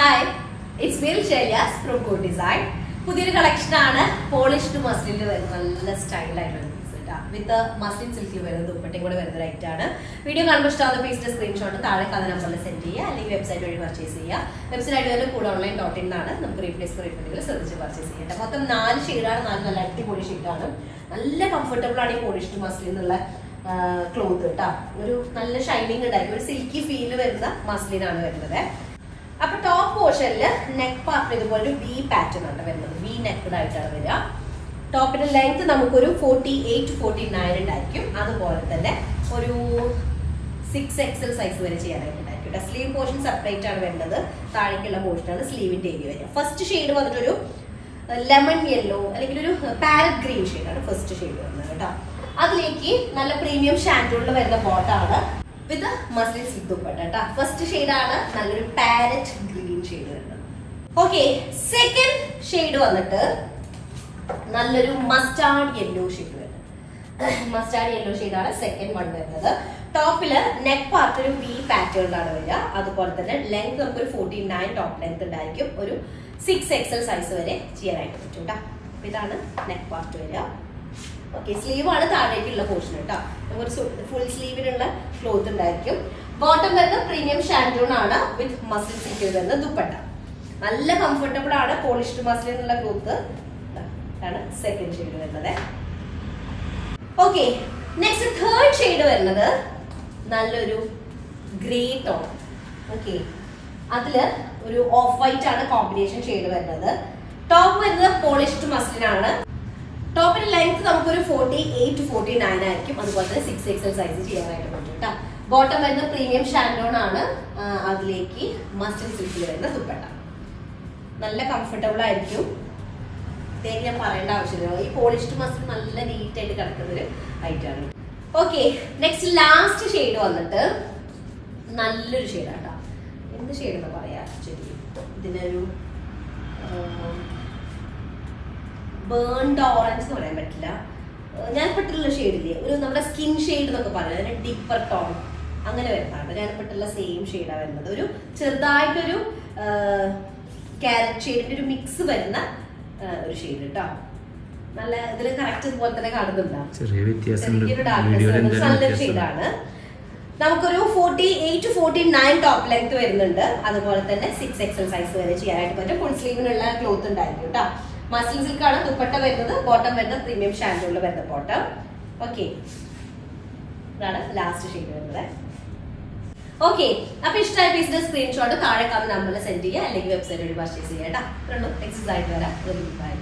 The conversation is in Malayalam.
Hi, it's Bill Shelias from Good Design. പുതിയൊരു കളക്ഷൻ ആണ് പോളിഷ്ഡ് മസ്ലിനിൽ വരുന്ന നല്ല സ്റ്റൈലായിട്ടുള്ള വിത്ത് മസ്ലിൻ സിൽക്കിൽ വരുന്ന ദുപ്പട്ടയും കൂടെ വരുന്ന റൈറ്റ് ആണ്. വീഡിയോ കാണുമ്പോൾ ഇഷ്ടമാകുന്ന പീസിന്റെ സ്ക്രീൻഷോട്ട് താഴെ കാണുന്ന നമ്പറിൽ സെൻഡ് ചെയ്യുക, അല്ലെങ്കിൽ വെബ്സൈറ്റ് വഴി പർച്ചേസ് ചെയ്യുക. വെബ്സൈറ്റ് വരെ കൂടെ ഓൺലൈൻ.in എന്നാണ് നമുക്ക് റീപ്ലേസ് റീഫണ്ടുകൾ ശ്രദ്ധിച്ച് പർച്ചേസ് ചെയ്യേണ്ടത്. മൊത്തം 4 ഷെയ്ഡാണ്, നല്ല അടിപൊളി ഷെയ്ഡാണ്. നല്ല കംഫർട്ടബിൾ ആണ് ഈ പോളിഷ്ഡ് മസ്ലിൻ എന്നുള്ള ക്ലോത്ത് കേട്ടോ. ഒരു നല്ല ഷൈനിങ് ഉണ്ടായിരിക്കും, ഒരു സിൽക്കി ഫീൽ വരുന്ന മസ്ലിനാണ് വരുന്നത്. അപ്പൊ ടോപ്പ് പോർഷനിൽ നെക്ക് പാർട്ടിൽ ഇതുപോലെ ഒരു വി പാറ്റേൺ ആണ് വരുന്നത്, വി നെക്കഡ് ആയിട്ടാണ് വരിക. ടോപ്പിന്റെ ലെങ്ത് നമുക്കൊരു 48-49 ഉണ്ടായിരിക്കും. അതുപോലെ തന്നെ ഒരു 6XL സൈസ് വരെ ചെയ്യാനായിട്ടുണ്ടായിരിക്കും. സ്ലീവ് പോർഷൻ സെപ്പറേറ്റ് ആണ് വരുന്നത്, താഴേക്കുള്ള പോർഷനാണ് സ്ലീവിന്റെ ഏരിയ വരിക. ഫസ്റ്റ് ഷെയ്ഡ് വന്നിട്ടൊരു ലെമൺ യെല്ലോ അല്ലെങ്കിൽ ഒരു പാരറ്റ് ഗ്രീൻ ഷെയ്ഡാണ് ഫസ്റ്റ് ഷെയ്ഡ് വരുന്നത് കേട്ടോ. അതിലേക്ക് നല്ല പ്രീമിയം ഷാൻഡൂളിൽ വരുന്ന ബോട്ടാണ് വിത്ത് മസ്ലിൻ സിൽക്ക് ദുപ്പട്ട കേട്ടോ. ഫസ്റ്റ് ഷെയ്ഡാണ് നല്ലൊരു പാരറ്റ് ഗ്രീൻ ഷെയ്ഡ് വരുന്നത്. ഓക്കെ, സെക്കൻഡ് ഷെയ്ഡ് വന്നിട്ട് നല്ലൊരു മസ്റ്റാർഡ് യെല്ലോ ഷെയ്ഡ് വരുന്നത്. മസ്റ്റാർഡ് യെല്ലോ ഷെയ്ഡാണ് സെക്കൻഡ് വൺ വരുന്നത്. ടോപ്പില് നെക്ക് പാർട്ട് ഒരു വി പാറ്റേണിലാണ് വരിക. അതുപോലെ തന്നെ ലെങ്ത് നമുക്കൊരു 49 ടോപ്പ് ലെങ്ത് ഉണ്ടായിരിക്കും. ഒരു 6XL സൈസ് വരെ ചെയ്യാനായിട്ട് പറ്റും കേട്ടോ. ഇതാണ് നെക്ക് പാർട്ട് വരിക. ഓക്കെ, സ്ലീവ് ആണ് താഴേക്കുള്ള പോർഷൻ കേട്ടോ. നമുക്കൊരു ഫുൾ സ്ലീവിനുള്ള ക്ലോത്ത് ഉണ്ടായിരിക്കും. ബോട്ടം വരുന്ന പ്രീമിയം ഷാൻഡൂൺ ആണ് വിത്ത് മസ്ലിൻ സിൽക്കിൽ വരുന്ന ദുപ്പട്ട. നല്ല കംഫർട്ടബിൾ ആണ് പോളിഷ്ഡ് മസ്ലിൻ എന്നുള്ള ക്ലോത്ത്. ആണ് സെക്കൻഡ് ഷെയ്ഡ് വരുന്നത്. ഓക്കെ, നെക്സ്റ്റ് തേർഡ് ഷെയ്ഡ് വരുന്നത് നല്ലൊരു ഗ്രേ ടോൺ. ഓക്കെ, അതില് ഒരു ഓഫ് വൈറ്റ് ആണ് കോമ്പിനേഷൻ ഷെയ്ഡ് വരുന്നത്. ടോപ്പ് വരുന്നത് പോളിഷ്ഡ് മസ്ലിൻ ആണ്. ടോപ്പിന്റെ ലെങ്ത് നമുക്കൊരു 48-49 ആയിരിക്കും. അതുപോലെ തന്നെ 6XL സൈസ് ചെയ്യാനായിട്ട് പറ്റും കേട്ടോ. ബോട്ടം വരുന്ന പ്രീമിയം ഷാൻഡോൺ ആണ്. അതിലേക്ക് മസ്ലിൻ സിൽക്കിൽ വരുന്ന ദുപ്പട്ട. നല്ല കംഫർട്ടബിൾ ആയിരിക്കും, തേക്ക് ഞാൻ പറയേണ്ട ആവശ്യമില്ല. ഈ പോളിഷ്ഡ് മസ്ലിൻ നല്ല നീറ്റ് ആയിട്ട് കിടക്കുന്ന ഒരു ഐറ്റാണ്. ഓക്കെ, നെക്സ്റ്റ് ലാസ്റ്റ് ഷെയ്ഡ് വന്നിട്ട് നല്ലൊരു ഷെയ്ഡാട്ടോ. എന്ത് ഷെയ്ഡ് എന്ന് പറയാ, ആക്ച്വലി ഇതിനൊരു ബേൺഡ് ഓറഞ്ച് എന്ന് പറയാൻ പറ്റില്ല. ഞാൻ പെട്ടുള്ള ഷെയ്ഡില്ലേ, ഒരു നമ്മുടെ സ്കിൻ ഷെയ്ഡ് എന്നൊക്കെ പറയാം, അതിന് ഡിപ്പർ ടോൺ അങ്ങനെ വരുന്നതാണ്. ഞാൻ പെട്ടുള്ള സെയിം ഷെയ്ഡാണ് വരുന്നത്. ഒരു ചെറുതായിട്ടൊരു ക്യാരറ്റ് ഷെയ്ഡിന്റെ ഒരു മിക്സ് വരുന്ന ഒരു ഷെയ്ഡ് കേട്ടോ. നല്ല ഇതില് കറക്റ്റ് ഇതുപോലെ തന്നെ കാണുന്നുണ്ടാവും. നല്ലൊരു ഷെയ്ഡാണ്. നമുക്കൊരു 48-49 ടോപ്പ് ലെങ്ത് വരുന്നുണ്ട്. അതുപോലെ തന്നെ 6XL സൈസ് വരെ ചെയ്യാനായിട്ട് പറ്റും. ഫുൾ സ്ലീവിനുള്ള ക്ലോത്ത് ഉണ്ടായിരിക്കും കേട്ടോ. മസ്ലിൻ സിൽക്ക് ആണ് ദുപ്പട്ട വരുന്നത്. ബോട്ടം വരുന്നത് പ്രീമിയം ഷാൻഡൂളിൽ വരുന്ന ബോട്ടം. ഓക്കെ, ഇതാണ് ലാസ്റ്റ് ഷെയ്ഡ് വരുന്നത്. ഓക്കെ, അപ്പൊ ഇഷ്ടമായ പീസിന്റെ സ്ക്രീൻഷോട്ട് താഴെ കാണുന്ന നമ്പറിൽ സെൻഡ് ചെയ്യുക, അല്ലെങ്കിൽ വെബ്സൈറ്റ് വഴി പർച്ചേസ് ചെയ്യാം കേട്ടോ. നെക്സ്റ്റ് ആയിട്ട് വരാം. ബൈ.